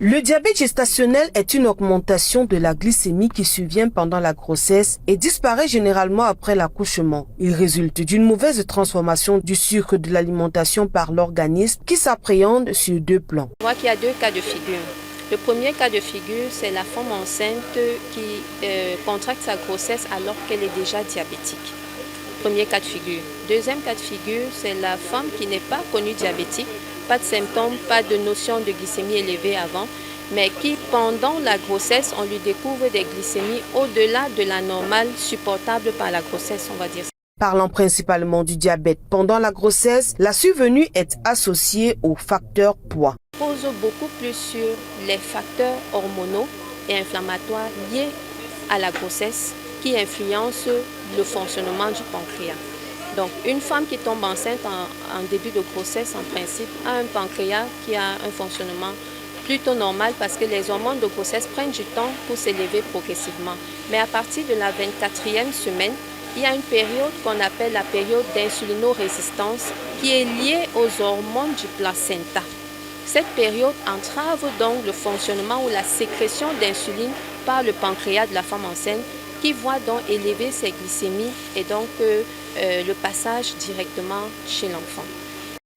Le diabète gestationnel est une augmentation de la glycémie qui survient pendant la grossesse et disparaît généralement après l'accouchement. Il résulte d'une mauvaise transformation du sucre de l'alimentation par l'organisme qui s'appréhende sur deux plans. On voit qu'il y a deux cas de figure. Le premier cas de figure, c'est la femme enceinte qui contracte sa grossesse alors qu'elle est déjà diabétique. Premier cas de figure. Deuxième cas de figure, c'est la femme qui n'est pas connue diabétique, pas de symptômes, pas de notion de glycémie élevée avant, mais qui, pendant la grossesse, on lui découvre des glycémies au-delà de la normale supportable par la grossesse, on va dire. Parlant principalement du diabète pendant la grossesse, la survenue est associée au facteur poids. On pose beaucoup plus sur les facteurs hormonaux et inflammatoires liés à la grossesse qui influencent le fonctionnement du pancréas. Donc, une femme qui tombe enceinte en début de grossesse, en principe, a un pancréas qui a un fonctionnement plutôt normal parce que les hormones de grossesse prennent du temps pour s'élever progressivement. Mais à partir de la 24e semaine, il y a une période qu'on appelle la période d'insulinorésistance qui est liée aux hormones du placenta. Cette période entrave donc le fonctionnement ou la sécrétion d'insuline par le pancréas de la femme enceinte qui voit donc élever ses glycémies et donc le passage directement chez l'enfant.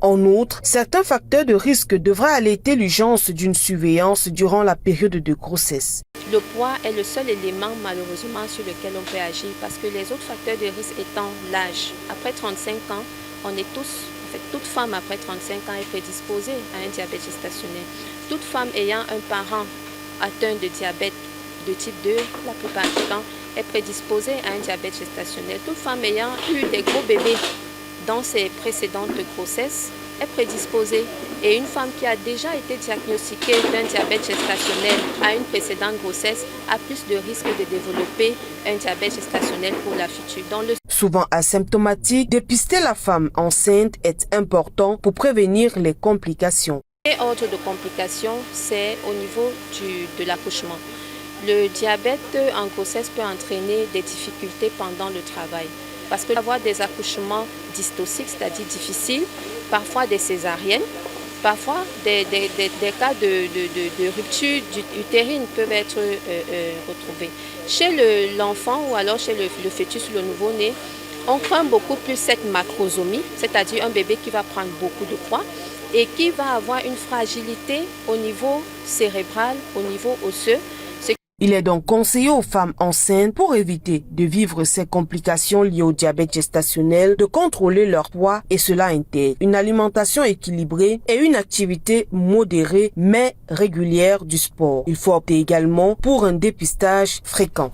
En outre, certains facteurs de risque devraient alerter l'urgence d'une surveillance durant la période de grossesse. Le poids est le seul élément malheureusement sur lequel on peut agir parce que les autres facteurs de risque étant l'âge. Après 35 ans, on est tous, en fait, toute femme après 35 ans est prédisposée à un diabète gestationnel. Toute femme ayant un parent atteint de diabète de type 2, la plupart du temps, est prédisposée à un diabète gestationnel. Toute femme ayant eu des gros bébés dans ses précédentes grossesses est prédisposée. Et une femme qui a déjà été diagnostiquée d'un diabète gestationnel à une précédente grossesse a plus de risque de développer un diabète gestationnel pour la future. Souvent asymptomatique, dépister la femme enceinte est important pour prévenir les complications. Et ordre de complications, c'est au niveau de l'accouchement. Le diabète en grossesse peut entraîner des difficultés pendant le travail. Parce que avoir des accouchements dystociques, c'est-à-dire difficiles, parfois des césariennes, parfois des cas de rupture utérine peuvent être retrouvés. Chez l'enfant ou alors chez le fœtus ou le nouveau-né, on craint beaucoup plus cette macrosomie, c'est-à-dire un bébé qui va prendre beaucoup de poids et qui va avoir une fragilité au niveau cérébral, au niveau osseux. Il est donc conseillé aux femmes enceintes, pour éviter de vivre ces complications liées au diabète gestationnel, de contrôler leur poids et cela intègre une alimentation équilibrée et une activité modérée mais régulière du sport. Il faut opter également pour un dépistage fréquent.